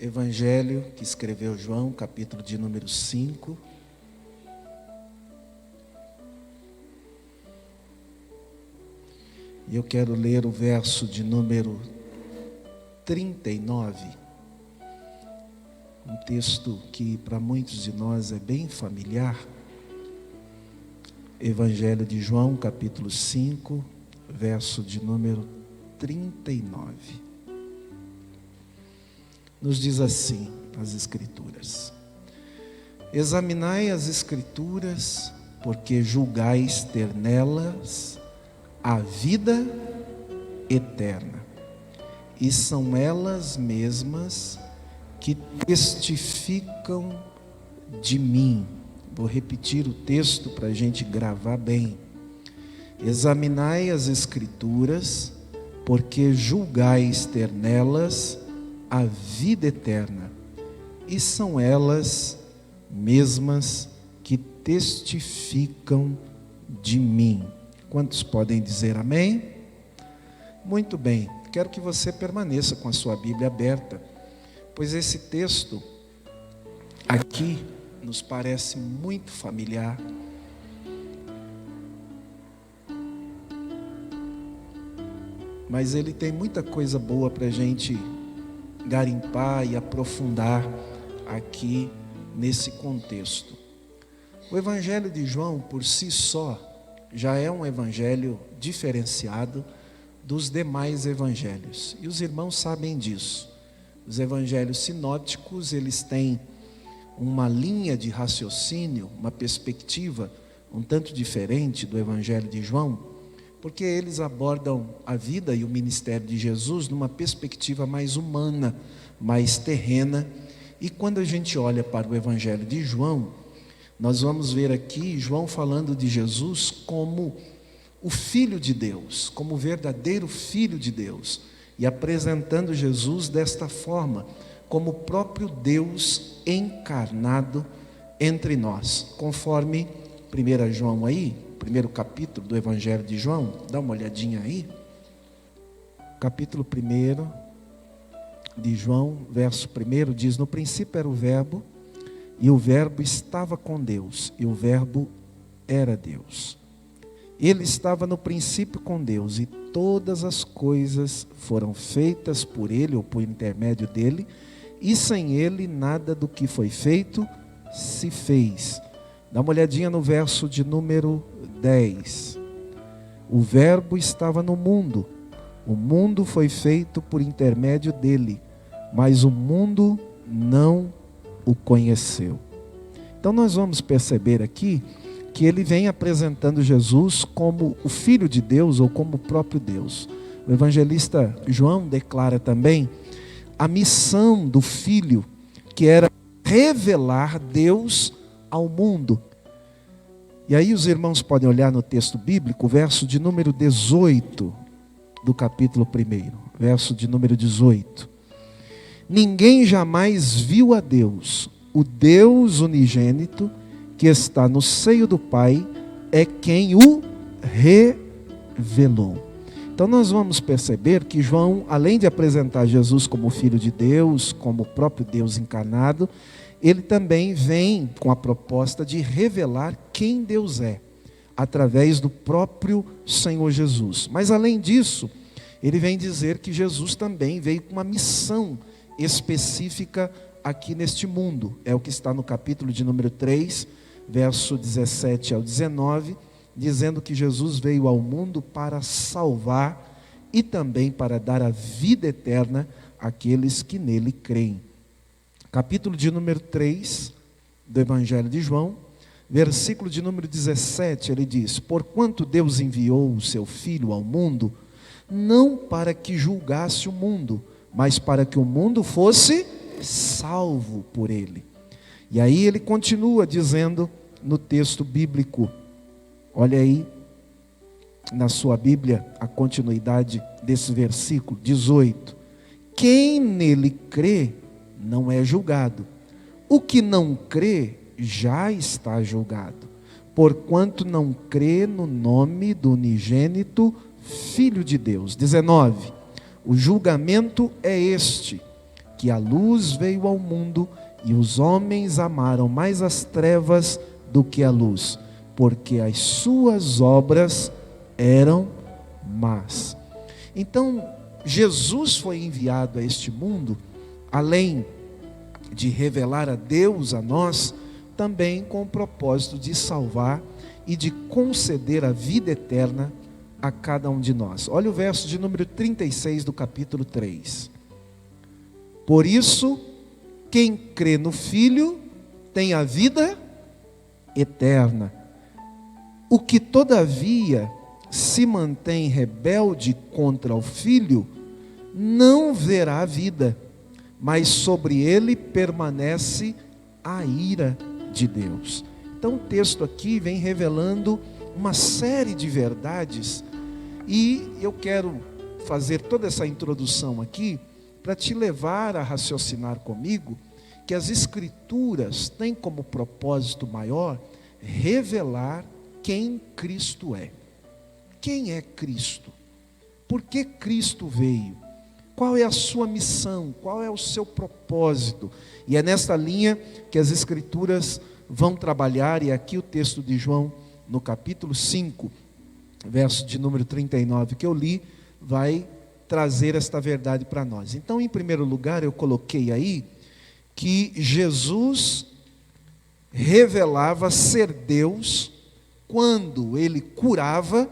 Evangelho que escreveu João, capítulo de número 5. E eu quero ler o verso de número 39. Um texto que para muitos de nós é bem familiar. Evangelho de João, capítulo 5, verso de número 39. Nos diz assim as Escrituras: examinai as Escrituras, porque julgais ter nelas a vida eterna, e são elas mesmas que testificam de mim. Vou repetir o texto para a gente gravar bem. Examinai as Escrituras, porque julgais ter nelas a vida eterna, e são elas mesmas que testificam de mim. Quantos podem dizer amém? Muito bem, quero que você permaneça com a sua Bíblia aberta, pois esse texto aqui nos parece muito familiar. Mas ele tem muita coisa boa para a gente garimpar e aprofundar aqui nesse contexto. O Evangelho de João, por si só, já é um evangelho diferenciado dos demais evangelhos. E os irmãos sabem disso. Os evangelhos sinópticos, eles têm uma linha de raciocínio, uma perspectiva um tanto diferente do Evangelho de João, porque eles abordam a vida e o ministério de Jesus numa perspectiva mais humana, mais terrena. E quando a gente olha para o Evangelho de João, nós vamos ver aqui João falando de Jesus como o Filho de Deus, como o verdadeiro Filho de Deus, e apresentando Jesus desta forma, como o próprio Deus encarnado entre nós, conforme 1 João aí, primeiro capítulo do Evangelho de João, dá uma olhadinha aí, capítulo 1 de João, verso 1, diz: no princípio era o Verbo, e o Verbo estava com Deus, e o Verbo era Deus. Ele estava no princípio com Deus, e todas as coisas foram feitas por Ele, ou por intermédio dEle, e sem Ele nada do que foi feito se fez. Dá uma olhadinha no verso de número 10. O Verbo estava no mundo, o mundo foi feito por intermédio dEle, mas o mundo não o conheceu. Então nós vamos perceber aqui que ele vem apresentando Jesus como o Filho de Deus, ou como o próprio Deus. O evangelista João declara também a missão do Filho, que era revelar Deus ao mundo. E aí os irmãos podem olhar no texto bíblico, o verso de número 18 do capítulo 1, verso de número 18. Ninguém jamais viu a Deus, o Deus unigênito, que está no seio do Pai, é quem o revelou. Então nós vamos perceber que João, além de apresentar Jesus como Filho de Deus, como o próprio Deus encarnado, ele também vem com a proposta de revelar quem Deus é, através do próprio Senhor Jesus. Mas além disso, ele vem dizer que Jesus também veio com uma missão específica aqui neste mundo. É o que está no capítulo de número 3, verso 17 ao 19, dizendo que Jesus veio ao mundo para salvar e também para dar a vida eterna àqueles que nele creem. Capítulo de número 3 do Evangelho de João, versículo de número 17, ele diz: porquanto Deus enviou o seu Filho ao mundo, não para que julgasse o mundo, mas para que o mundo fosse salvo por ele. E aí ele continua dizendo no texto bíblico, olha aí na sua Bíblia a continuidade desse versículo 18: quem nele crê não é julgado, o que não crê já está julgado, porquanto não crê no nome do unigênito Filho de Deus. 19. O julgamento é este: que a luz veio ao mundo e os homens amaram mais as trevas do que a luz, porque as suas obras eram más. Então, Jesus foi enviado a este mundo, além de revelar a Deus a nós, também com o propósito de salvar e de conceder a vida eterna a cada um de nós. Olha o verso de número 36 do capítulo 3. Por isso, quem crê no Filho tem a vida eterna. O que todavia se mantém rebelde contra o Filho, não verá a vida, mas sobre ele permanece a ira de Deus. Então o texto aqui vem revelando uma série de verdades, e eu quero fazer toda essa introdução aqui para te levar a raciocinar comigo que as Escrituras têm como propósito maior revelar quem Cristo é. Quem é Cristo? Por que Cristo veio? Qual é a sua missão? Qual é o seu propósito? E é nesta linha que as Escrituras vão trabalhar, e aqui o texto de João, no capítulo 5, verso de número 39, que eu li, vai trazer esta verdade para nós. Então, em primeiro lugar, eu coloquei aí que Jesus revelava ser Deus quando ele curava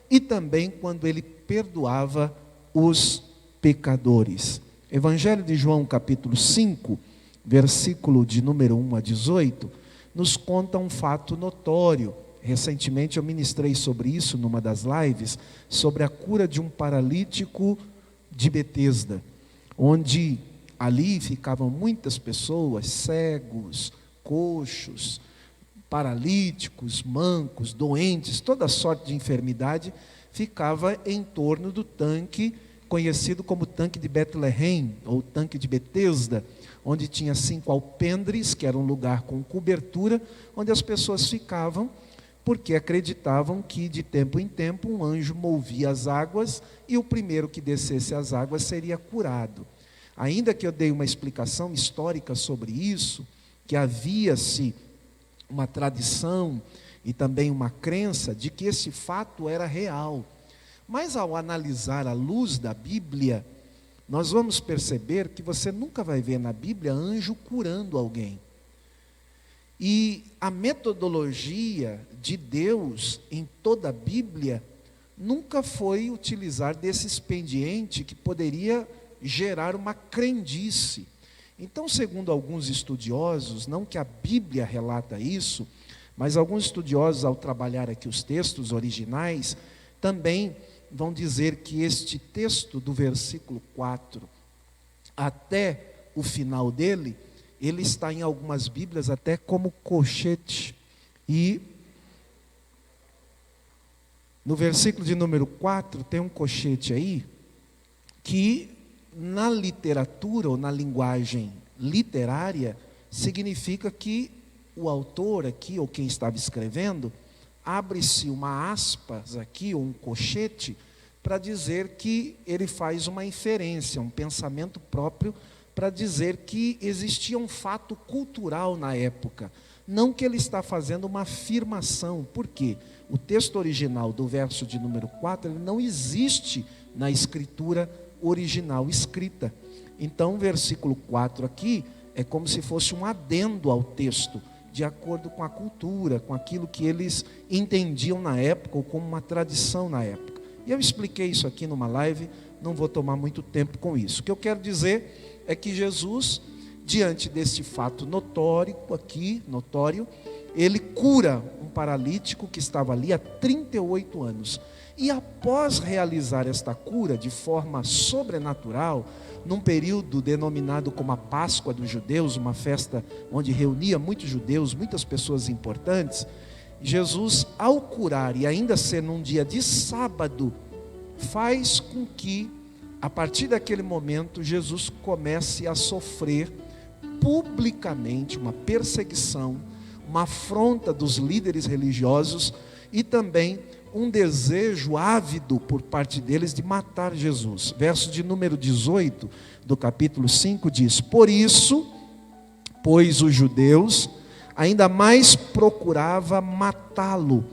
e também quando ele perdoava os pecadores. Evangelho de João, capítulo 5, versículo de número 1 a 18, nos conta um fato notório. Recentemente eu ministrei sobre isso numa das lives, sobre a cura de um paralítico de Betesda, onde ali ficavam muitas pessoas, cegos, coxos, paralíticos, mancos, doentes, toda sorte de enfermidade, ficava em torno do tanque, conhecido como tanque de Betlehem, ou tanque de Betesda, onde tinha 5 alpendres, que era um lugar com cobertura, onde as pessoas ficavam, porque acreditavam que de tempo em tempo um anjo movia as águas, e o primeiro que descesse as águas seria curado. Ainda que eu dei uma explicação histórica sobre isso, que havia-se uma tradição e também uma crença de que esse fato era real. Mas ao analisar à luz da Bíblia, nós vamos perceber que você nunca vai ver na Bíblia anjo curando alguém. E a metodologia de Deus em toda a Bíblia nunca foi utilizar desse expediente que poderia gerar uma crendice. Então, segundo alguns estudiosos, não que a Bíblia relata isso, mas alguns estudiosos, ao trabalhar aqui os textos originais, também vão dizer que este texto do versículo 4 até o final dele, ele está em algumas Bíblias até como colchete. E no versículo de número 4 tem um colchete aí, que na literatura ou na linguagem literária significa que o autor aqui, ou quem estava escrevendo, abre-se uma aspas aqui, ou um colchete, para dizer que ele faz uma inferência, um pensamento próprio, para dizer que existia um fato cultural na época. Não que ele está fazendo uma afirmação. Por quê? O texto original do verso de número 4, ele não existe na escritura original escrita. Então, o versículo 4 aqui é como se fosse um adendo ao texto, de acordo com a cultura, com aquilo que eles entendiam na época, ou como uma tradição na época. E eu expliquei isso aqui numa live, não vou tomar muito tempo com isso. O que eu quero dizer é que Jesus, diante desse fato notório, ele cura um paralítico que estava ali há 38 anos. E após realizar esta cura de forma sobrenatural, num período denominado como a Páscoa dos judeus, uma festa onde reunia muitos judeus, muitas pessoas importantes, Jesus, ao curar e ainda ser num dia de sábado, faz com que, a partir daquele momento, Jesus comece a sofrer publicamente uma perseguição, uma afronta dos líderes religiosos e também um desejo ávido por parte deles de matar Jesus. Verso de número 18 do capítulo 5 diz: por isso, pois os judeus ainda mais procurava matá-lo,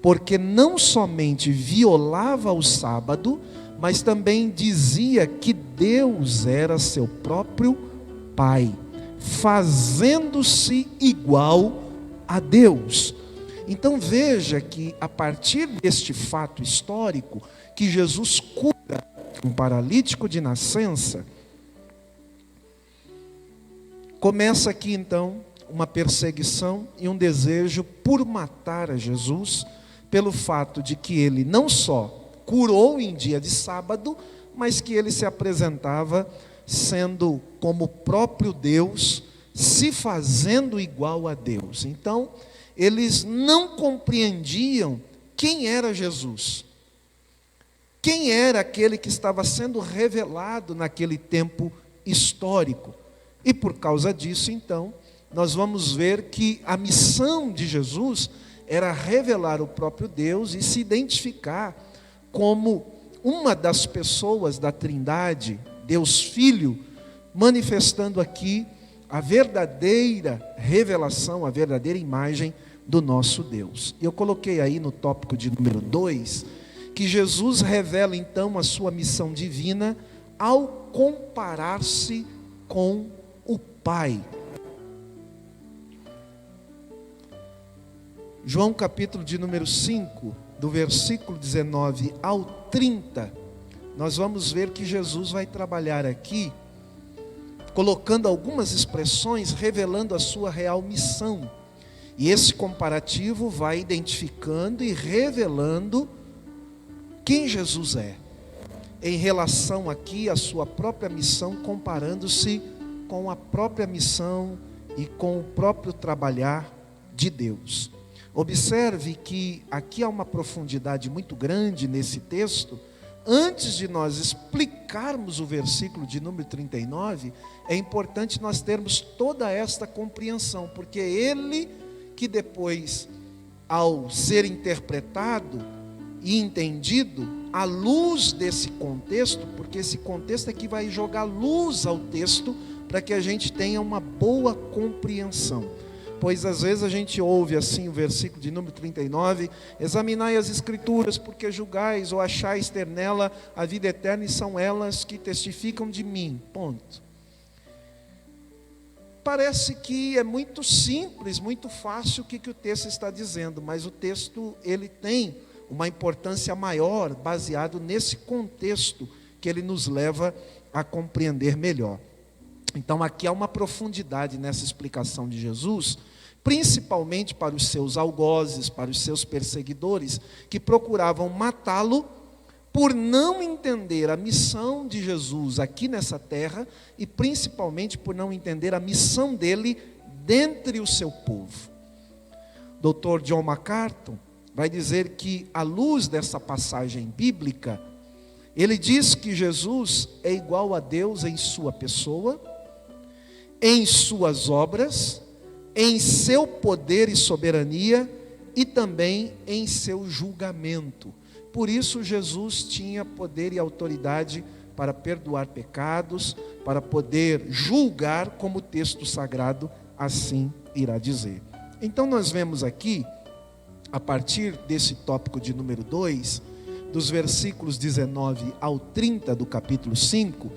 porque não somente violava o sábado, mas também dizia que Deus era seu próprio Pai, fazendo-se igual a Deus. Então veja que a partir deste fato histórico, que Jesus cura um paralítico de nascença, começa aqui então uma perseguição e um desejo por matar a Jesus, pelo fato de que ele não só curou em dia de sábado, mas que ele se apresentava sendo como o próprio Deus, se fazendo igual a Deus. Então, eles não compreendiam quem era Jesus, quem era aquele que estava sendo revelado naquele tempo histórico. E por causa disso, então, nós vamos ver que a missão de Jesus era revelar o próprio Deus e se identificar como uma das pessoas da Trindade, Deus Filho, manifestando aqui a verdadeira revelação, a verdadeira imagem do nosso Deus. Eu coloquei aí no tópico de número 2, que Jesus revela então a sua missão divina ao comparar-se com o Pai. João capítulo de número 5, do versículo 19 ao 30, nós vamos ver que Jesus vai trabalhar aqui, colocando algumas expressões, revelando a sua real missão. E esse comparativo vai identificando e revelando quem Jesus é, em relação aqui à sua própria missão, comparando-se com a própria missão e com o próprio trabalhar de Deus. Observe que aqui há uma profundidade muito grande nesse texto. Antes de nós explicarmos o versículo de número 39, é importante nós termos toda esta compreensão, porque é ele que depois, ao ser interpretado e entendido, à luz desse contexto, porque esse contexto é que vai jogar luz ao texto, para que a gente tenha uma boa compreensão. Pois às vezes a gente ouve assim o versículo de número 39, examinai as escrituras, porque julgais ou achais ter nela a vida eterna, e são elas que testificam de mim, ponto. Parece que é muito simples, muito fácil o que o texto está dizendo, mas o texto ele tem uma importância maior, baseado nesse contexto, que ele nos leva a compreender melhor. Então aqui há uma profundidade nessa explicação de Jesus, principalmente para os seus algozes, para os seus perseguidores, que procuravam matá-lo por não entender a missão de Jesus aqui nessa terra, e principalmente por não entender a missão dele dentre o seu povo. Dr. John MacArthur vai dizer que, à luz dessa passagem bíblica, ele diz que Jesus é igual a Deus em sua pessoa, em suas obras, em seu poder e soberania, e também em seu julgamento. Por isso Jesus tinha poder e autoridade para perdoar pecados, para poder julgar, como o texto sagrado assim irá dizer. Então nós vemos aqui, a partir desse tópico de número 2, dos versículos 19 ao 30 do capítulo 5,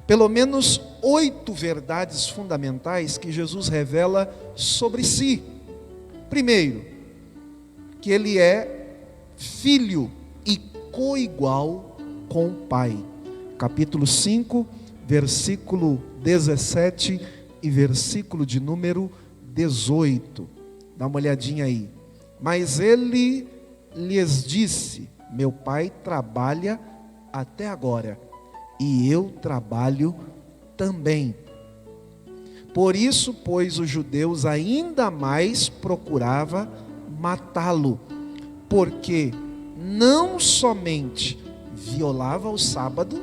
pelo menos 8 verdades fundamentais que Jesus revela sobre si. Primeiro, que ele é filho e coigual com o Pai. Capítulo 5, versículo 17 e versículo de número 18. Dá uma olhadinha aí. Mas ele lhes disse: meu Pai trabalha até agora, e eu trabalho também. Por isso, pois, os judeus ainda mais procuravam matá-lo, porque não somente violava o sábado,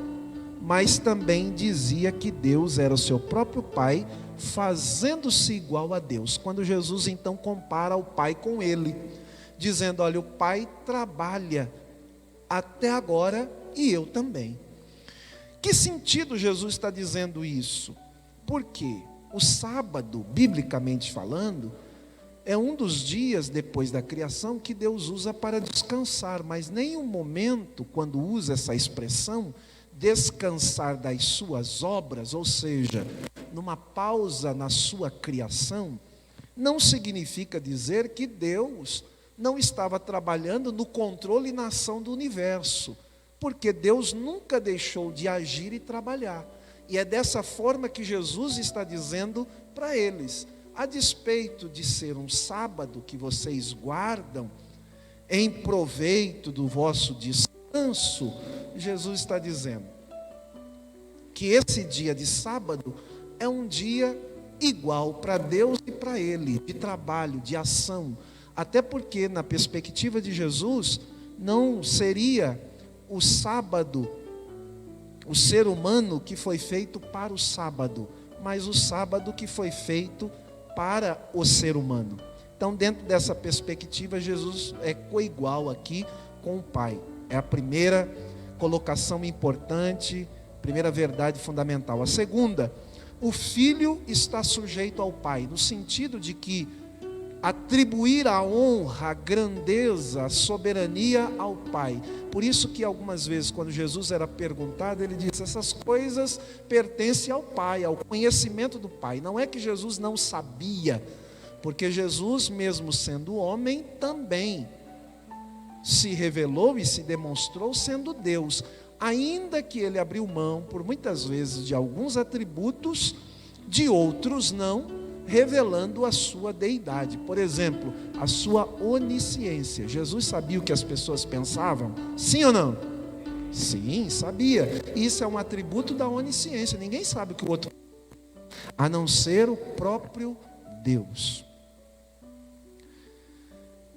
mas também dizia que Deus era o seu próprio Pai, fazendo-se igual a Deus. Quando Jesus então compara o Pai com ele, dizendo: olha, o Pai trabalha até agora e eu também. Que sentido Jesus está dizendo isso? Porque o sábado, biblicamente falando, é um dos dias depois da criação que Deus usa para descansar, mas nenhum momento, quando usa essa expressão, descansar das suas obras, ou seja, numa pausa na sua criação, não significa dizer que Deus não estava trabalhando no controle e na ação do universo, porque Deus nunca deixou de agir e trabalhar. E é dessa forma que Jesus está dizendo para eles: a despeito de ser um sábado que vocês guardam em proveito do vosso descanso, Jesus está dizendo que esse dia de sábado é um dia igual para Deus e para ele, de trabalho, de ação. Até porque, na perspectiva de Jesus, não seria o sábado, o ser humano que foi feito para o sábado, mas o sábado que foi feito para o ser humano. Então, dentro dessa perspectiva, Jesus é coigual aqui com o Pai. É a primeira colocação importante, primeira verdade fundamental. A segunda: o Filho está sujeito ao Pai, no sentido de que atribuir a honra, a grandeza, a soberania ao Pai. Por isso que algumas vezes, quando Jesus era perguntado, ele disse: essas coisas pertencem ao Pai, ao conhecimento do Pai. Não é que Jesus não sabia, porque Jesus, mesmo sendo homem, também se revelou e se demonstrou sendo Deus, ainda que ele abriu mão, por muitas vezes, de alguns atributos, de outros não, revelando a sua deidade. Por exemplo, a sua onisciência. Jesus sabia o que as pessoas pensavam? Sim ou não? Sim, sabia. Isso é um atributo da onisciência. Ninguém sabe o que o outro, a não ser o próprio Deus.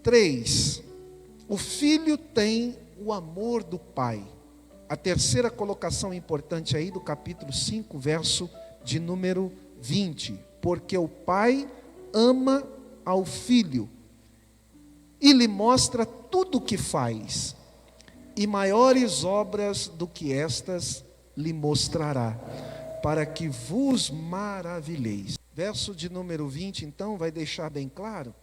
3. O Filho tem o amor do Pai. A terceira colocação importante aí do capítulo 5, verso de número 20. Porque o Pai ama ao Filho e lhe mostra tudo o que faz, e maiores obras do que estas lhe mostrará, para que vos maravilheis. Verso de número 20, então, vai deixar bem claro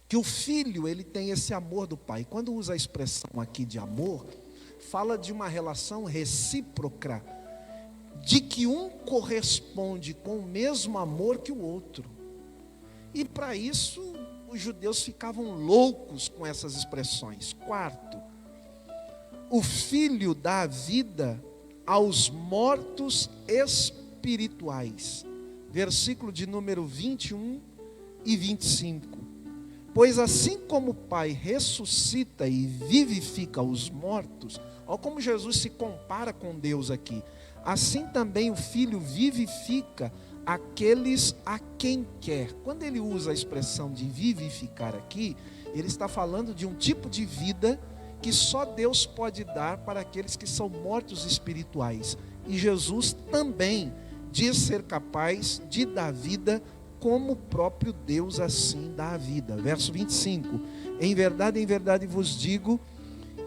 que o Filho, ele tem esse amor do Pai. Quando usa a expressão aqui de amor, fala de uma relação recíproca, de que um corresponde com o mesmo amor que o outro. E para isso, os judeus ficavam loucos com essas expressões. 4. O Filho dá vida aos mortos espirituais. Versículo de número 21 e 25. Pois assim como o Pai ressuscita e vivifica os mortos, olha como Jesus se compara com Deus aqui. Assim também o Filho vivifica aqueles a quem quer. Quando ele usa a expressão de vivificar aqui, ele está falando de um tipo de vida que só Deus pode dar para aqueles que são mortos espirituais. E Jesus também diz ser capaz de dar vida como o próprio Deus assim dá a vida. Verso 25. Em verdade vos digo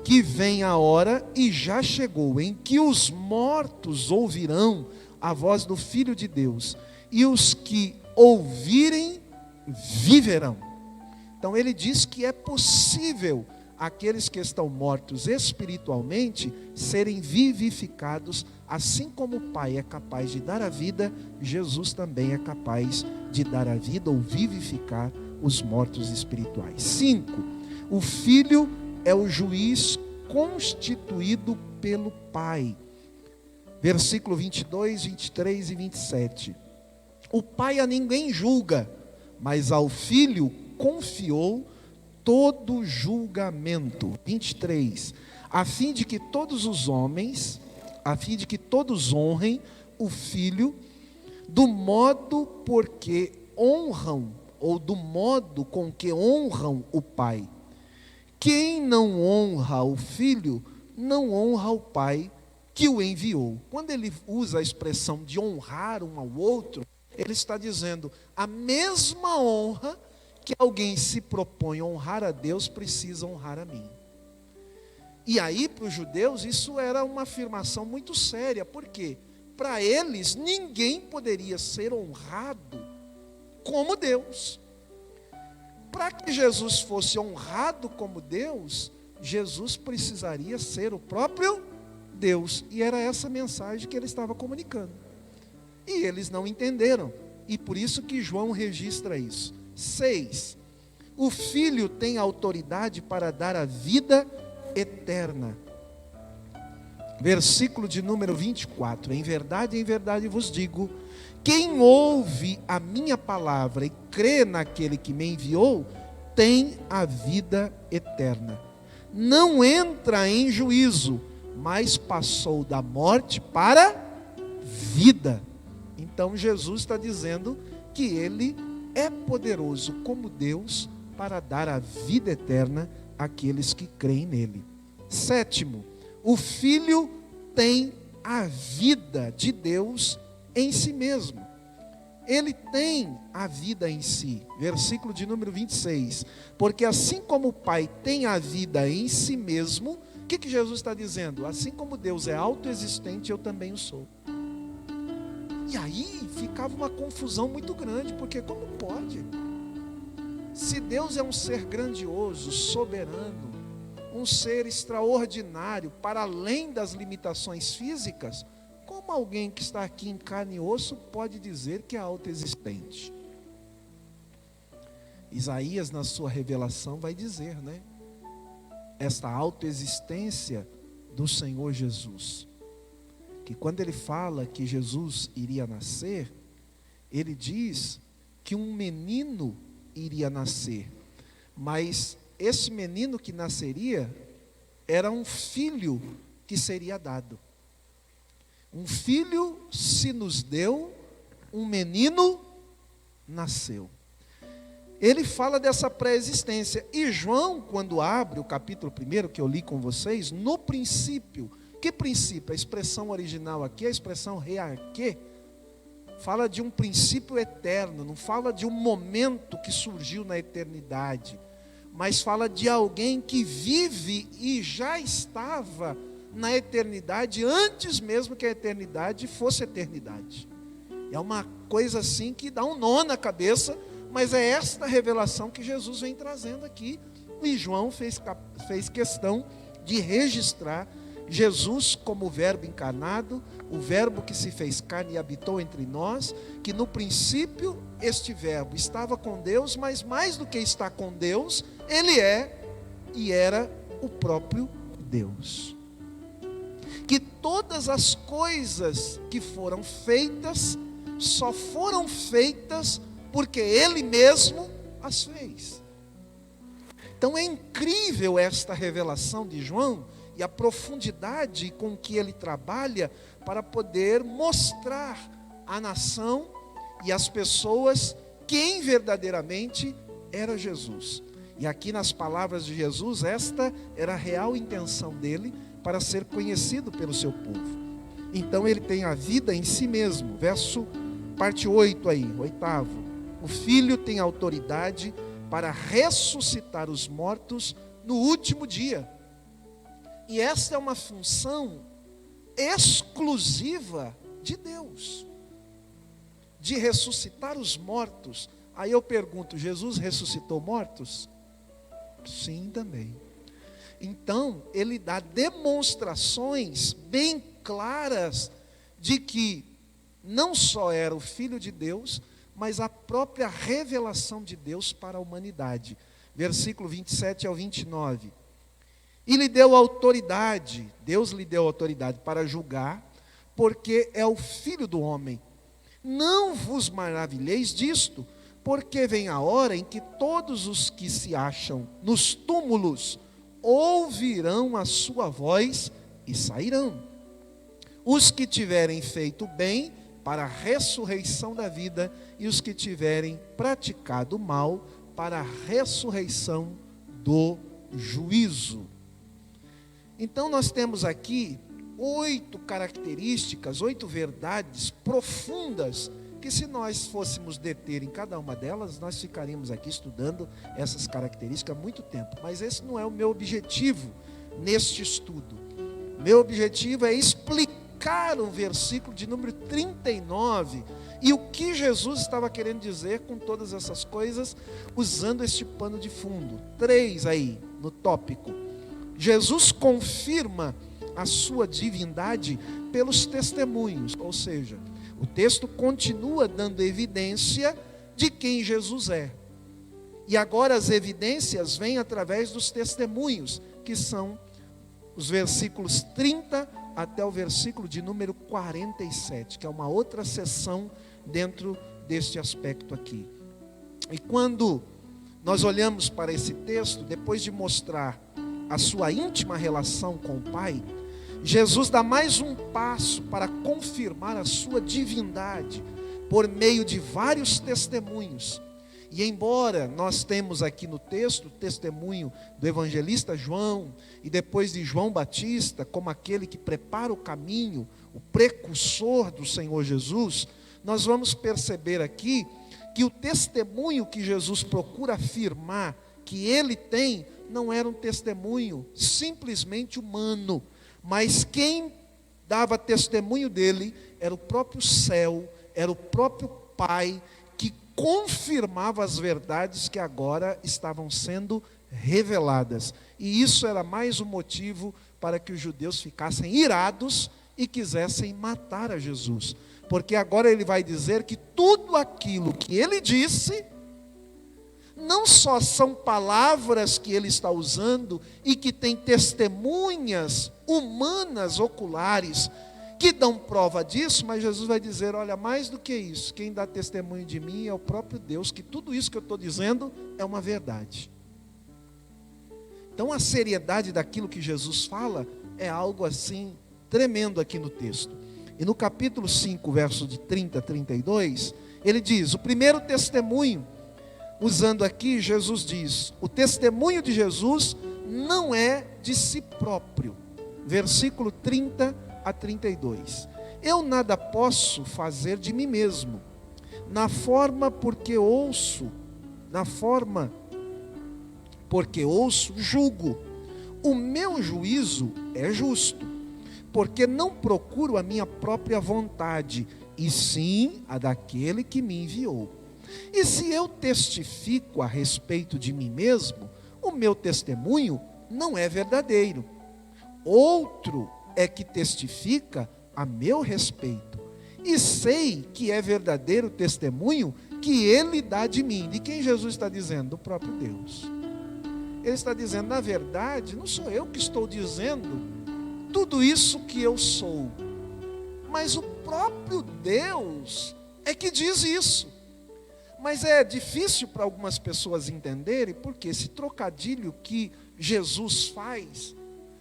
que vem a hora, e já chegou, em que os mortos ouvirão a voz do Filho de Deus, e os que ouvirem viverão. Então ele diz que é possível aqueles que estão mortos espiritualmente serem vivificados, assim como o Pai é capaz de dar a vida, Jesus também é capaz de dar a vida ou vivificar os mortos espirituais. 5. O Filho é o juiz constituído pelo Pai. Versículo 22, 23 e 27. O Pai a ninguém julga, mas ao Filho confiou todo julgamento. 23. A fim de que todos honrem o Filho do modo porque honram, ou do modo com que honram o Pai. Quem não honra o Filho, não honra o Pai que o enviou. Quando ele usa a expressão de honrar um ao outro, ele está dizendo a mesma honra que alguém se propõe a honrar a Deus, precisa honrar a mim. E aí, para os judeus, isso era uma afirmação muito séria. Por quê? Para eles, ninguém poderia ser honrado como Deus. Para que Jesus fosse honrado como Deus, Jesus precisaria ser o próprio Deus. E era essa mensagem que ele estava comunicando. E eles não entenderam. E por isso que João registra isso. 6. O Filho tem autoridade para dar a vida eterna. Versículo de número 24. Em verdade vos digo, quem ouve a minha palavra e crê naquele que me enviou, tem a vida eterna. Não entra em juízo, mas passou da morte para a vida. Então Jesus está dizendo que ele é poderoso como Deus para dar a vida eterna àqueles que creem nele. 7. O Filho tem a vida de Deus em si mesmo. Ele tem a vida em si. Versículo de número 26. Porque assim como o Pai tem a vida em si mesmo, o que Jesus está dizendo? Assim como Deus é autoexistente, eu também o sou. E aí ficava uma confusão muito grande, porque como pode? Se Deus é um ser grandioso, soberano, um ser extraordinário, para além das limitações físicas, como alguém que está aqui em carne e osso pode dizer que é autoexistente? Isaías, na sua revelação, vai dizer, né? Esta autoexistência do Senhor Jesus. Que quando ele fala que Jesus iria nascer, ele diz que um menino iria nascer. Mas esse menino que nasceria era um filho que seria dado. Um filho se nos deu, um menino nasceu. Ele fala dessa pré-existência. E João, quando abre o capítulo 1 que eu li com vocês, no princípio, que princípio? A expressão original aqui, a expressão rearquê, fala de um princípio eterno, não fala de um momento que surgiu na eternidade, mas fala de alguém que vive e já estava na eternidade, antes mesmo que a eternidade fosse eternidade. É uma coisa assim que dá um nó na cabeça, mas é esta revelação que Jesus vem trazendo aqui. E João fez questão de registrar Jesus como o verbo encarnado, o verbo que se fez carne e habitou entre nós, que no princípio este verbo estava com Deus, mas mais do que estar com Deus, ele é e era o próprio Deus. Que todas as coisas que foram feitas, só foram feitas porque ele mesmo as fez. Então é incrível esta revelação de João, e a profundidade com que ele trabalha para poder mostrar à nação e às pessoas quem verdadeiramente era Jesus. E aqui nas palavras de Jesus, esta era a real intenção dele para ser conhecido pelo seu povo. Então ele tem a vida em si mesmo. Parte 8 aí, 8º. O Filho tem autoridade para ressuscitar os mortos no último dia. E esta é uma função exclusiva de Deus, de ressuscitar os mortos. Aí eu pergunto, Jesus ressuscitou mortos? Sim, também. Então, ele dá demonstrações bem claras de que não só era o Filho de Deus, mas a própria revelação de Deus para a humanidade. Versículo 27 ao 29. E lhe deu autoridade, Deus lhe deu autoridade para julgar, porque é o Filho do homem. Não vos maravilheis disto, porque vem a hora em que todos os que se acham nos túmulos ouvirão a sua voz e sairão. Os que tiverem feito bem para a ressurreição da vida, e os que tiverem praticado mal para a ressurreição do juízo. Então nós temos aqui 8 características, 8 verdades profundas que se nós fôssemos deter em cada uma delas, nós ficaríamos aqui estudando essas características há muito tempo. Mas esse não é o meu objetivo neste estudo. Meu objetivo é explicar o versículo de número 39 e o que Jesus estava querendo dizer com todas essas coisas, usando este pano de fundo. 3 aí, no tópico. Jesus confirma a sua divindade pelos testemunhos, ou seja, o texto continua dando evidência de quem Jesus é. E agora as evidências vêm através dos testemunhos, que são os versículos 30 até o versículo de número 47, que é uma outra seção dentro deste aspecto aqui. E quando nós olhamos para esse texto, depois de mostrar a sua íntima relação com o Pai, Jesus dá mais um passo para confirmar a sua divindade por meio de vários testemunhos. E embora nós temos aqui no texto o testemunho do evangelista João, e depois de João Batista, como aquele que prepara o caminho, o precursor do Senhor Jesus, nós vamos perceber aqui que o testemunho que Jesus procura afirmar que ele tem, não era um testemunho simplesmente humano, mas quem dava testemunho dele era o próprio céu, era o próprio Pai, que confirmava as verdades que agora estavam sendo reveladas. E isso era mais um motivo para que os judeus ficassem irados e quisessem matar a Jesus. Porque agora ele vai dizer que tudo aquilo que ele disse, não só são palavras que ele está usando e que tem testemunhas humanas, oculares, que dão prova disso, mas Jesus vai dizer, olha, mais do que isso, quem dá testemunho de mim é o próprio Deus, que tudo isso que eu estou dizendo é uma verdade. Então a seriedade daquilo que Jesus fala é algo assim tremendo aqui no texto. E no capítulo 5, verso de 30 a 32, ele diz, o primeiro testemunho, usando aqui, Jesus diz, o testemunho de Jesus não é de si próprio. Versículo 30 a 32. Eu nada posso fazer de mim mesmo, na forma porque ouço, julgo. O meu juízo é justo, porque não procuro a minha própria vontade, e sim a daquele que me enviou. E se eu testifico a respeito de mim mesmo, o meu testemunho não é verdadeiro. Outro é que testifica a meu respeito. E sei que é verdadeiro o testemunho que ele dá de mim. De quem Jesus está dizendo? Do próprio Deus. Ele está dizendo, na verdade, não sou eu que estou dizendo tudo isso que eu sou, mas o próprio Deus é que diz isso. Mas é difícil para algumas pessoas entenderem, porque esse trocadilho que Jesus faz,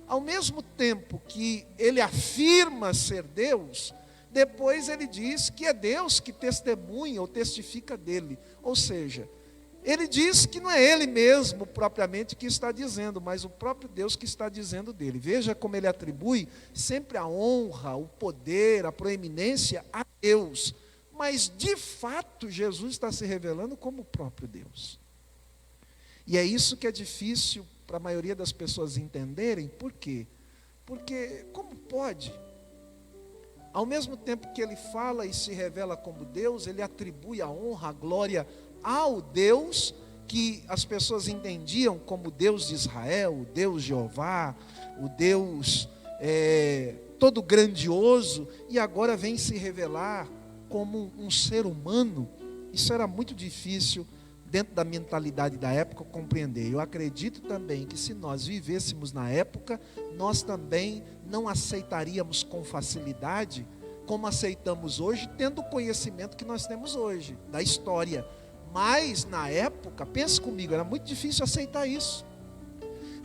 ao mesmo tempo que ele afirma ser Deus, depois ele diz que é Deus que testemunha ou testifica dele. Ou seja, ele diz que não é ele mesmo propriamente que está dizendo, mas o próprio Deus que está dizendo dele. Veja como ele atribui sempre a honra, o poder, a proeminência a Deus. Mas, de fato, Jesus está se revelando como o próprio Deus. E é isso que é difícil para a maioria das pessoas entenderem. Por quê? Porque, como pode? Ao mesmo tempo que ele fala e se revela como Deus, ele atribui a honra, a glória ao Deus que as pessoas entendiam como Deus de Israel, o Deus Jeová, o Deus todo grandioso, e agora vem se revelar como um ser humano. Isso era muito difícil dentro da mentalidade da época compreender. Eu acredito também que se nós vivêssemos na época, nós também não aceitaríamos com facilidade como aceitamos hoje, tendo o conhecimento que nós temos hoje, da história. Mas na época, pense comigo, era muito difícil aceitar isso.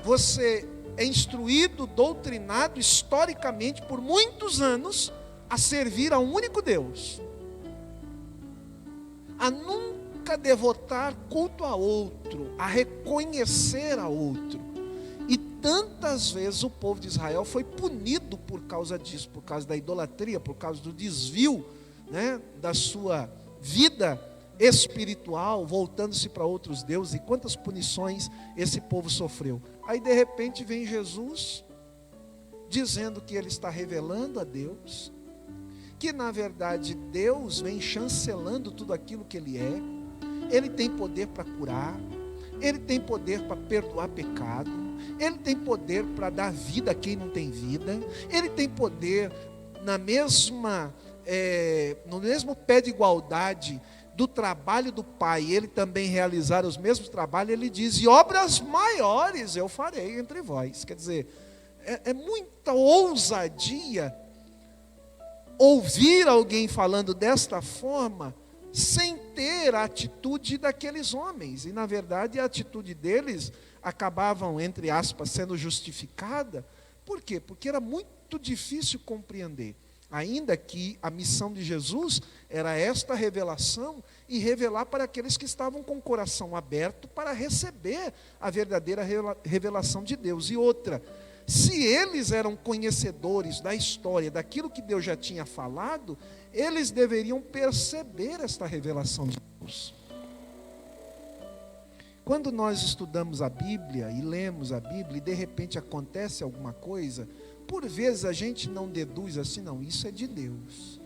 Você é instruído, doutrinado historicamente por muitos anos a servir a um único Deus, a nunca devotar culto a outro, a reconhecer a outro. E tantas vezes o povo de Israel foi punido por causa disso, por causa da idolatria, por causa do desvio, da sua vida espiritual, voltando-se para outros deuses, e quantas punições esse povo sofreu. Aí de repente vem Jesus, dizendo que ele está revelando a Deus, que na verdade Deus vem chancelando tudo aquilo que ele é, ele tem poder para curar, ele tem poder para perdoar pecado, ele tem poder para dar vida a quem não tem vida, ele tem poder no mesmo pé de igualdade do trabalho do Pai, ele também realizar os mesmos trabalhos. Ele diz: e obras maiores eu farei entre vós. Quer dizer, é muita ousadia ouvir alguém falando desta forma, sem ter a atitude daqueles homens. E na verdade a atitude deles acabavam, entre aspas, sendo justificada. Por quê? Porque era muito difícil compreender. Ainda que a missão de Jesus era esta revelação, e revelar para aqueles que estavam com o coração aberto para receber a verdadeira revelação de Deus. E outra, se eles eram conhecedores da história, daquilo que Deus já tinha falado, eles deveriam perceber esta revelação de Deus. Quando nós estudamos a Bíblia e lemos a Bíblia, e de repente acontece alguma coisa, por vezes a gente não deduz assim, não, isso é de Deus.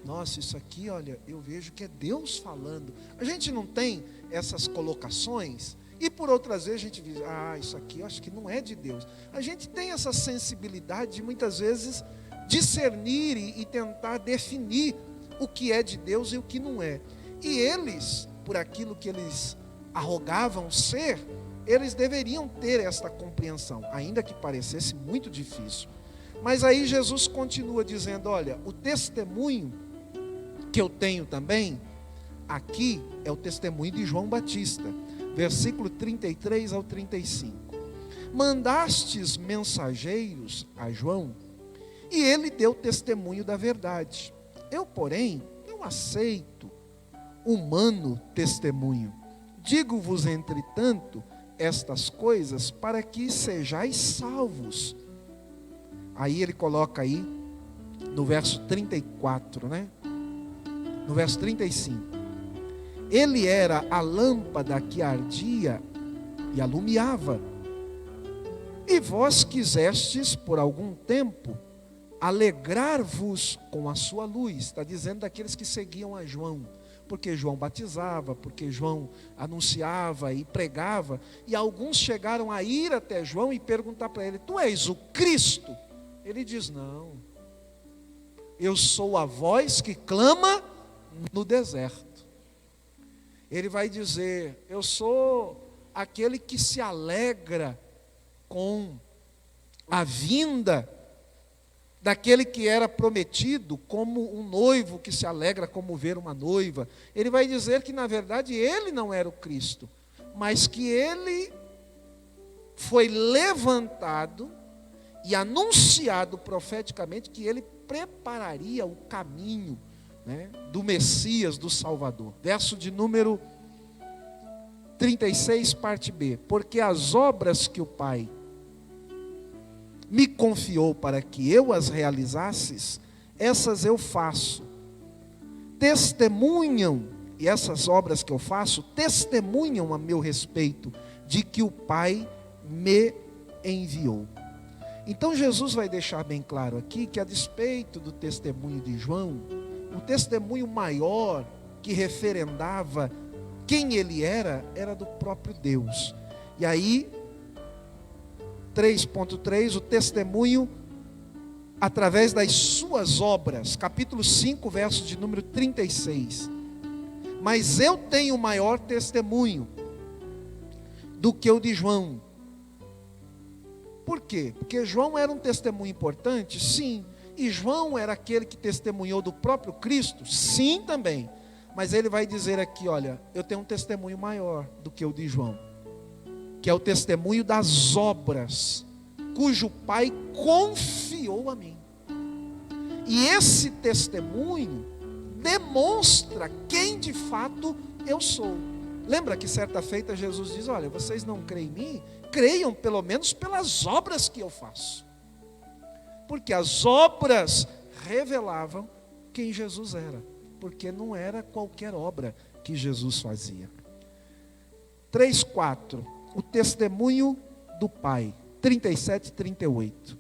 Nossa, isso aqui, olha, eu vejo que é Deus falando. A gente não tem essas colocações, e por outras vezes a gente diz: isso aqui eu acho que não é de Deus. A gente tem essa sensibilidade de muitas vezes discernir e tentar definir o que é de Deus e o que não é. E eles, por aquilo que eles arrogavam ser, eles deveriam ter esta compreensão, ainda que parecesse muito difícil. Mas aí Jesus continua dizendo: olha, o testemunho que eu tenho também, aqui é o testemunho de João Batista, versículo 33 ao 35. Mandastes mensageiros a João, e ele deu testemunho da verdade. Eu, porém, não aceito humano testemunho. Digo-vos, entretanto, estas coisas para que sejais salvos. Aí ele coloca aí no verso 34, né? No verso 35. Ele era a lâmpada que ardia e alumiava. E vós quisestes por algum tempo alegrar-vos com a sua luz. Está dizendo daqueles que seguiam a João. Porque João batizava, porque João anunciava e pregava. E alguns chegaram a ir até João e perguntar para ele: tu és o Cristo? Ele diz: não, eu sou a voz que clama no deserto. Ele vai dizer: eu sou aquele que se alegra com a vinda daquele que era prometido, como um noivo que se alegra como ver uma noiva. Ele vai dizer que na verdade ele não era o Cristo, mas que ele foi levantado e anunciado profeticamente que ele prepararia o caminho, né, do Messias, do Salvador. Verso de número 36, parte B. Porque as obras que o Pai me confiou para que eu as realizasses, essas eu faço. Testemunham, e essas obras que eu faço, testemunham a meu respeito, de que o Pai me enviou. Então Jesus vai deixar bem claro aqui que, a despeito do testemunho de João, o testemunho maior que referendava quem ele era do próprio Deus. E aí, 3.3, o testemunho através das suas obras, capítulo 5, verso de número 36. Mas eu tenho maior testemunho do que o de João. Por quê? Porque João era um testemunho importante? Sim. E João era aquele que testemunhou do próprio Cristo? Sim, também. Mas ele vai dizer aqui: olha, eu tenho um testemunho maior do que o de João, que é o testemunho das obras, cujo Pai confiou a mim. E esse testemunho demonstra quem de fato eu sou. Lembra que certa feita Jesus diz: olha, vocês não creem em mim? Creiam pelo menos pelas obras que eu faço. Porque as obras revelavam quem Jesus era. porque não era qualquer obra que Jesus fazia. 3:4, o testemunho do Pai, 37 e 38.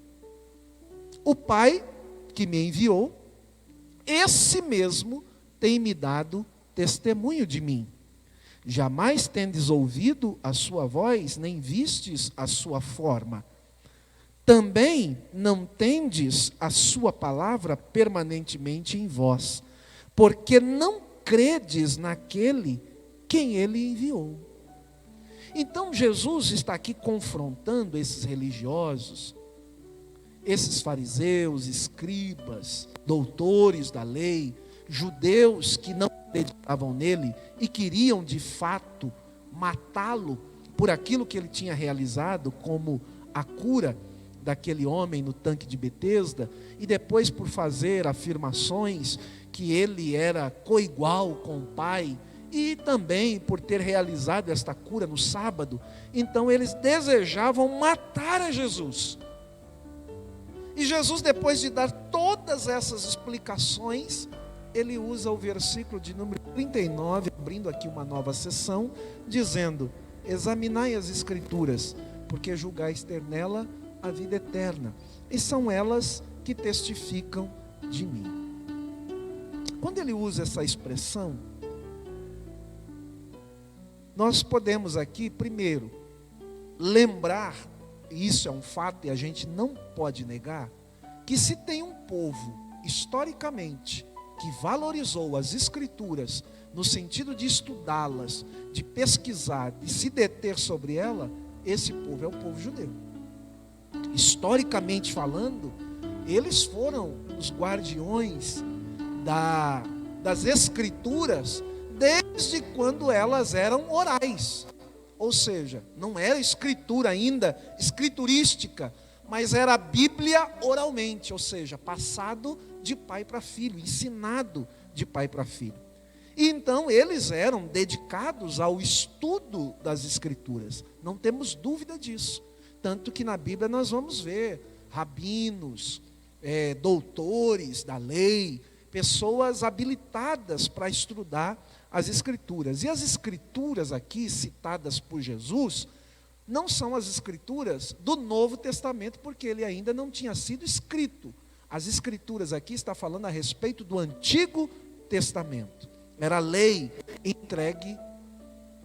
O Pai que me enviou, esse mesmo tem me dado testemunho de mim. Jamais tendes ouvido a sua voz, nem vistes a sua forma. Também não tendes a sua palavra permanentemente em vós, porque não credes naquele quem ele enviou. Então Jesus está aqui confrontando esses religiosos, esses fariseus, escribas, doutores da lei, judeus que não acreditavam nele e queriam de fato matá-lo por aquilo que ele tinha realizado, como a cura daquele homem no tanque de Betesda, e depois por fazer afirmações que ele era coigual com o Pai, e também por ter realizado esta cura no sábado. Então eles desejavam matar a Jesus. E Jesus, depois de dar todas essas explicações, ele usa o versículo de número 39, abrindo aqui uma nova sessão, dizendo: examinai as Escrituras, porque julgais ter nela a vida eterna, e são elas que testificam de mim. Quando ele usa essa expressão, nós podemos aqui, primeiro, lembrar, e isso é um fato e a gente não pode negar, que se tem um povo, historicamente, que valorizou as Escrituras, no sentido de estudá-las, de pesquisar, de se deter sobre ela, esse povo é o povo judeu. Historicamente falando, eles foram os guardiões das Escrituras, desde quando elas eram orais. Ou seja, não era escritura ainda, escriturística, mas era a Bíblia oralmente, ou seja, passado de pai para filho, ensinado de pai para filho. E então eles eram dedicados ao estudo das Escrituras, não temos dúvida disso. Tanto que na Bíblia nós vamos ver rabinos, doutores da lei, pessoas habilitadas para estudar as Escrituras. E as Escrituras aqui citadas por Jesus não são as Escrituras do Novo Testamento, porque ele ainda não tinha sido escrito. As Escrituras aqui está falando a respeito do Antigo Testamento. Era a lei entregue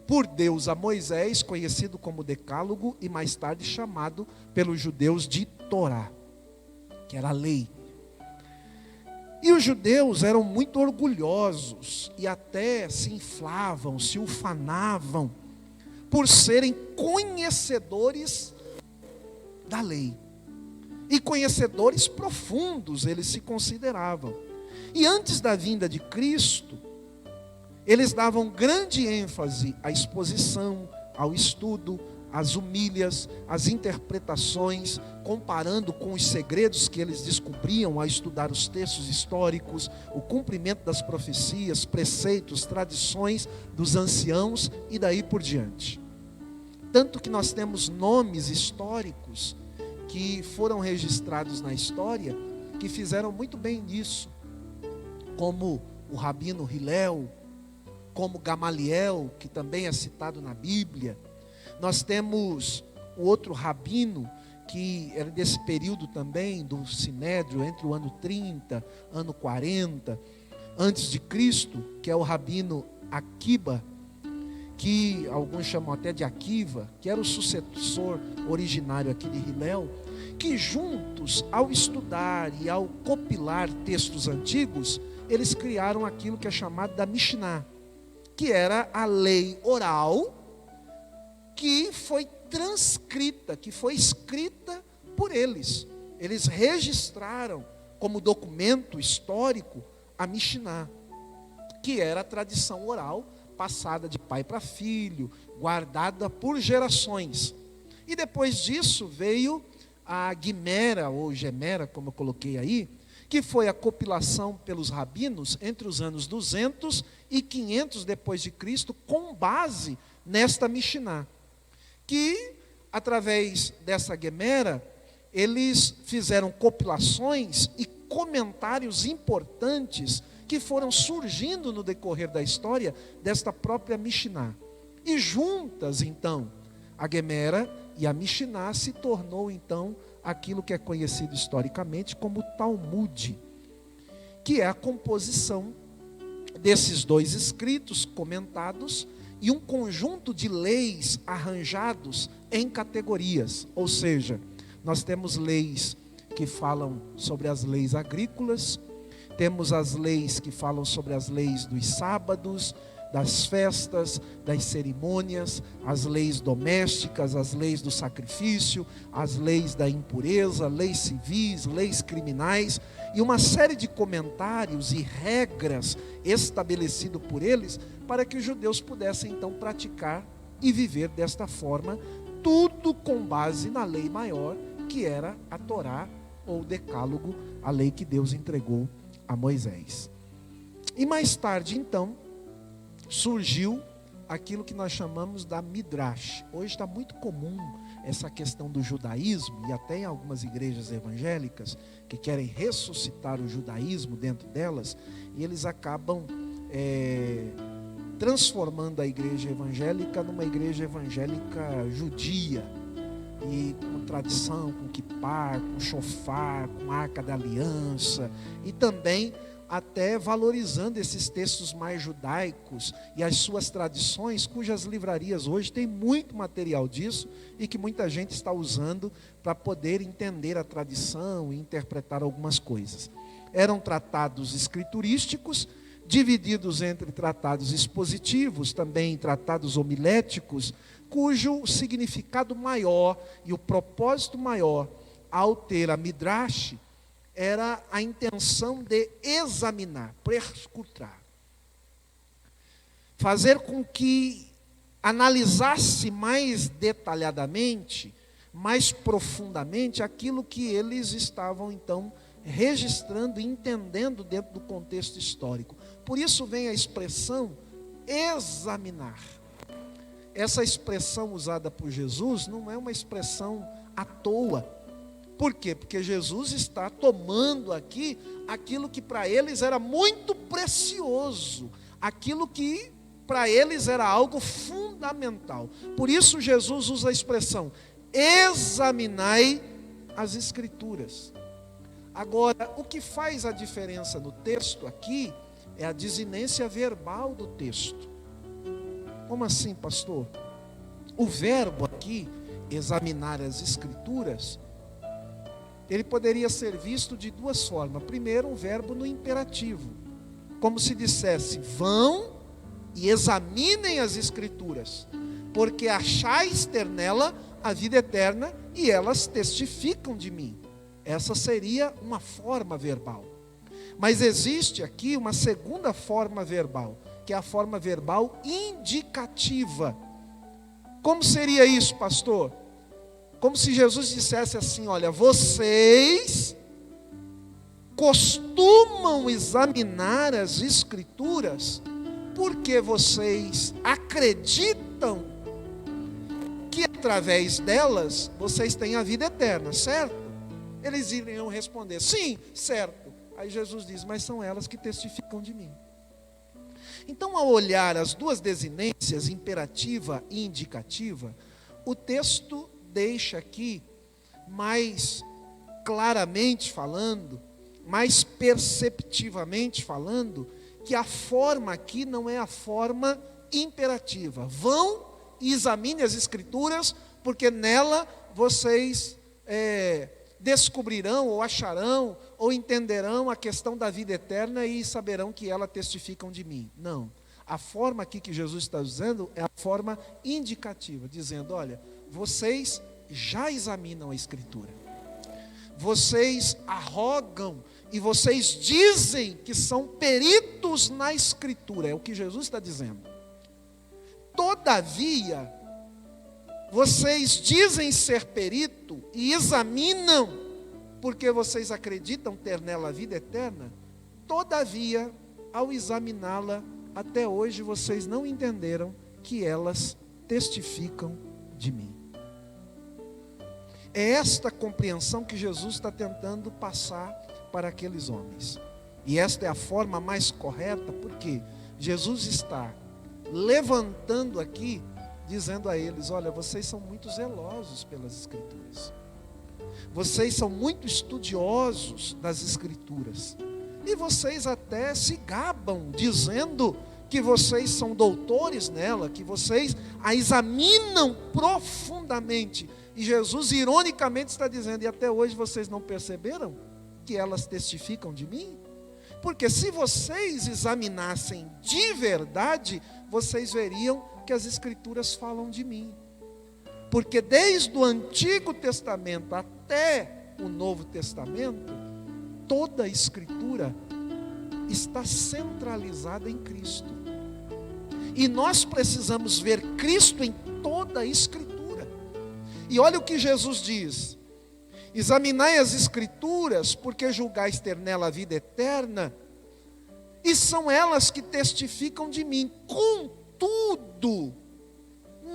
por Deus a Moisés, conhecido como Decálogo, e mais tarde chamado pelos judeus de Torá, que era a lei. E os judeus eram muito orgulhosos e até se inflavam, se ufanavam por serem conhecedores da lei. E conhecedores profundos eles se consideravam. E antes da vinda de Cristo, eles davam grande ênfase à exposição, ao estudo, às humilhas, às interpretações, comparando com os segredos que eles descobriam ao estudar os textos históricos, o cumprimento das profecias, preceitos, tradições dos anciãos e daí por diante. Tanto que nós temos nomes históricos que foram registrados na história, que fizeram muito bem nisso, como o Rabino Hillel, como Gamaliel, que também é citado na Bíblia. Nós temos o outro rabino, que era desse período também, do Sinédrio, entre o ano 30, ano 40, antes de Cristo, que é o rabino Akiba, que alguns chamam até de Akiva, que era o sucessor originário aqui de Hillel, que juntos, ao estudar e ao compilar textos antigos, eles criaram aquilo que é chamado da Mishnah, que era a lei oral, que foi transcrita, que foi escrita por eles. Eles registraram como documento histórico a Mishnah, que era a tradição oral, passada de pai para filho, guardada por gerações. E depois disso veio a Guimera, ou Gemera, como eu coloquei aí, que foi a compilação pelos rabinos entre os anos 200 e 500 depois de Cristo, com base nesta Mishnah, que através dessa Gemera, eles fizeram compilações e comentários importantes que foram surgindo no decorrer da história desta própria Mishnah. E juntas, então, a Gemara e a Mishnah se tornou, então, aquilo que é conhecido historicamente como Talmud, que é a composição desses dois escritos comentados e um conjunto de leis arranjados em categorias. Ou seja, nós temos leis que falam sobre as leis agrícolas, temos as leis que falam sobre as leis dos sábados, das festas, das cerimônias, as leis domésticas, as leis do sacrifício, as leis da impureza, leis civis, leis criminais, e uma série de comentários e regras estabelecidos por eles para que os judeus pudessem então praticar e viver desta forma, tudo com base na lei maior, que era a Torá ou o Decálogo, a lei que Deus entregou a Moisés. E mais tarde então surgiu aquilo que nós chamamos da Midrash. Hoje está muito comum essa questão do judaísmo, e até em algumas igrejas evangélicas que querem ressuscitar o judaísmo dentro delas, e eles acabam transformando a igreja evangélica numa igreja evangélica judia, e com tradição, com kippah, com shofar, com arca da aliança, e também até valorizando esses textos mais judaicos e as suas tradições, cujas livrarias hoje têm muito material disso e que muita gente está usando para poder entender a tradição e interpretar algumas coisas. Eram tratados escriturísticos, divididos entre tratados expositivos, também tratados homiléticos, cujo significado maior e o propósito maior ao ter a Midrash era a intenção de examinar, perscrutar, fazer com que analisasse mais detalhadamente, mais profundamente aquilo que eles estavam então registrando e entendendo dentro do contexto histórico. Por isso vem a expressão examinar. Essa expressão usada por Jesus não é uma expressão à toa. Por quê? Porque Jesus está tomando aqui aquilo que para eles era muito precioso, aquilo que para eles era algo fundamental. Por isso Jesus usa a expressão, examinai as Escrituras. Agora, o que faz a diferença no texto aqui é a desinência verbal do texto. Como assim, pastor? O verbo aqui, examinar as Escrituras, ele poderia ser visto de duas formas. Primeiro, um verbo no imperativo, como se dissesse, vão e examinem as Escrituras, porque achais ter nela a vida eterna e elas testificam de mim. Essa seria uma forma verbal. Mas existe aqui uma segunda forma verbal, que é a forma verbal indicativa. Como seria isso, pastor? Como se Jesus dissesse assim, olha, vocês costumam examinar as Escrituras porque vocês acreditam que através delas vocês têm a vida eterna, certo? Eles iriam responder, sim, certo. Aí Jesus diz, mas são elas que testificam de mim. Então, ao olhar as duas desinências, imperativa e indicativa, o texto deixa aqui mais claramente falando, mais perceptivamente falando, que a forma aqui não é a forma imperativa. Vão e examinem as Escrituras, porque nela vocês descobrirão, ou acharão, ou entenderão a questão da vida eterna e saberão que ela testificam de mim. Não. A forma aqui que Jesus está usando é a forma indicativa, dizendo, olha, vocês já examinam a Escritura. Vocês arrogam e vocês dizem que são peritos na Escritura. É o que Jesus está dizendo. Todavia, vocês dizem ser perito e examinam porque vocês acreditam ter nela a vida eterna. Todavia, ao examiná-la, até hoje vocês não entenderam que elas testificam de mim. É esta compreensão que Jesus está tentando passar para aqueles homens. E esta é a forma mais correta, porque Jesus está levantando aqui, dizendo a eles: olha, vocês são muito zelosos pelas Escrituras. Vocês são muito estudiosos das Escrituras. E vocês até se gabam, dizendo que vocês são doutores nela, que vocês a examinam profundamente. E Jesus, ironicamente, está dizendo: e até hoje vocês não perceberam que elas testificam de mim? Porque se vocês examinassem de verdade, vocês veriam que as Escrituras falam de mim. Porque desde o Antigo Testamento até o Novo Testamento, toda a Escritura está centralizada em Cristo. E nós precisamos ver Cristo em toda a Escritura. E olha o que Jesus diz: examinai as Escrituras, porque julgais ter nela a vida eterna, e são elas que testificam de mim. Contudo,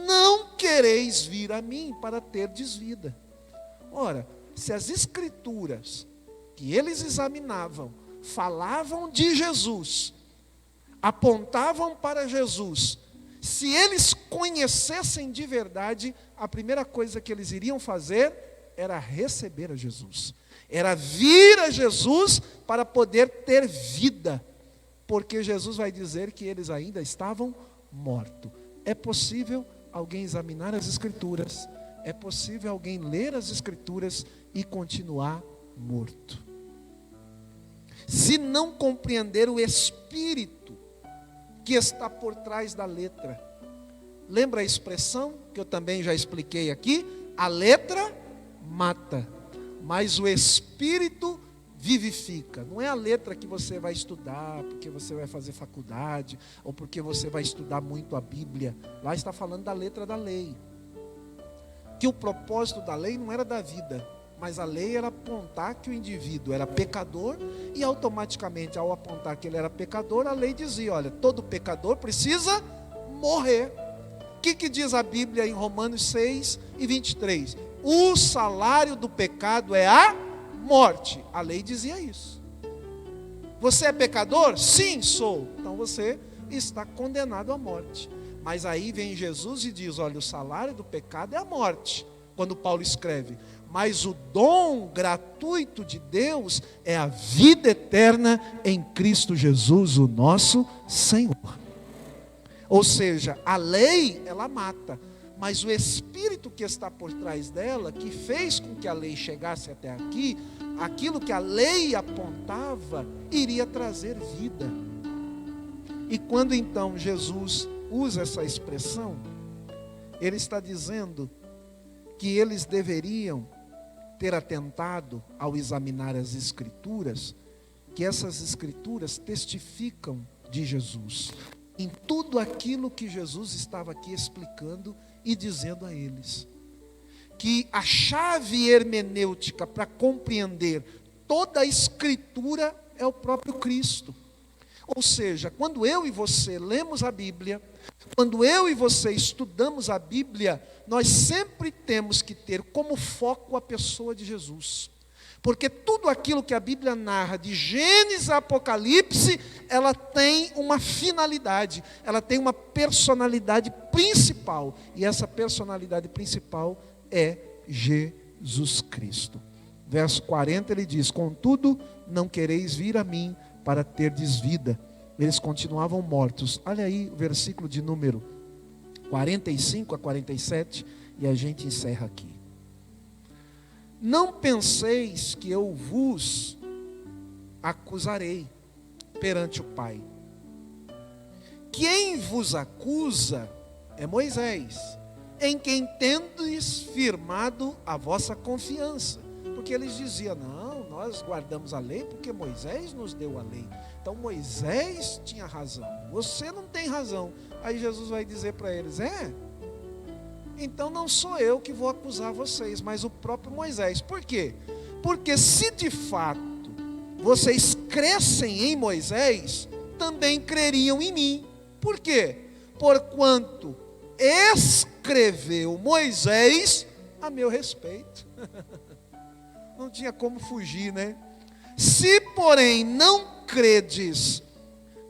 não quereis vir a mim para terdes vida. Ora, se as Escrituras que eles examinavam falavam de Jesus, apontavam para Jesus, se eles conhecessem de verdade, a primeira coisa que eles iriam fazer era receber a Jesus, era vir a Jesus para poder ter vida, porque Jesus vai dizer que eles ainda estavam mortos. É possível alguém examinar as Escrituras, é possível alguém ler as Escrituras e continuar morto, se não compreender o espírito que está por trás da letra. Lembra a expressão que eu também já expliquei aqui? A letra mata, mas o espírito vivifica. Não é a letra que você vai estudar porque você vai fazer faculdade, ou porque você vai estudar muito a Bíblia. Lá está falando da letra da lei, que o propósito da lei não era da vida, mas a lei era apontar que o indivíduo era pecador, e automaticamente, ao apontar que ele era pecador, a lei dizia: olha, todo pecador precisa morrer. O que diz a Bíblia em Romanos 6:23? O salário do pecado é a morte. A lei dizia isso. Você é pecador? Sim, sou. Então você está condenado à morte. Mas aí vem Jesus e diz: olha, o salário do pecado é a morte. Quando Paulo escreve: mas o dom gratuito de Deus é a vida eterna em Cristo Jesus, o nosso Senhor. Ou seja, a lei, ela mata, mas o Espírito que está por trás dela, que fez com que a lei chegasse até aqui, aquilo que a lei apontava, iria trazer vida. E quando então Jesus usa essa expressão, ele está dizendo que eles deveriam ter atentado ao examinar as Escrituras, que essas Escrituras testificam de Jesus, em tudo aquilo que Jesus estava aqui explicando e dizendo a eles. Que a chave hermenêutica para compreender toda a Escritura é o próprio Cristo. Ou seja, quando eu e você lemos a Bíblia, quando eu e você estudamos a Bíblia, nós sempre temos que ter como foco a pessoa de Jesus. Porque tudo aquilo que a Bíblia narra, de Gênesis a Apocalipse, ela tem uma finalidade, ela tem uma personalidade principal. E essa personalidade principal é Jesus Cristo. Verso 40 ele diz: contudo, não quereis vir a mim para terdes vida. Eles continuavam mortos. Olha aí o versículo de número 45 a 47, e a gente encerra aqui. Não penseis que eu vos acusarei perante o Pai. Quem vos acusa é Moisés, em quem tendes firmado a vossa confiança. Porque eles diziam: não, nós guardamos a lei porque Moisés nos deu a lei. Então Moisés tinha razão, você não tem razão. Aí Jesus vai dizer para eles: então não sou eu que vou acusar vocês, mas o próprio Moisés. Por quê? Porque se de fato vocês crescem em Moisés, também creriam em mim. Por quê? Porquanto escreveu Moisés a meu respeito. Não tinha como fugir, né? Se porém não credes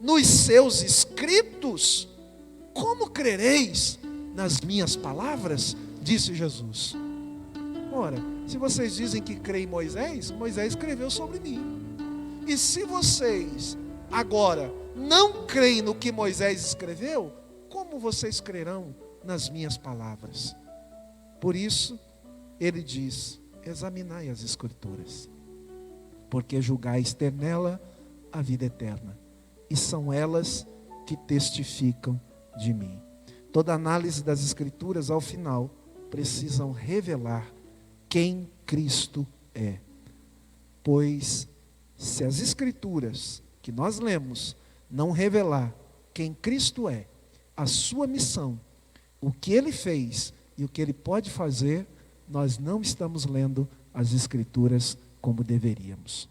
nos seus escritos, como crereis nas minhas palavras? Disse Jesus. Ora, se vocês dizem que creem em Moisés, Moisés escreveu sobre mim. E se vocês agora não creem no que Moisés escreveu, como vocês crerão nas minhas palavras? Por isso, ele diz: examinai as Escrituras, porque julgais ter nela a vida eterna, e são elas que testificam de mim. Toda análise das Escrituras, ao final, precisam revelar quem Cristo é. Pois, se as Escrituras que nós lemos não revelar quem Cristo é, a sua missão, o que Ele fez e o que Ele pode fazer, nós não estamos lendo as Escrituras como deveríamos.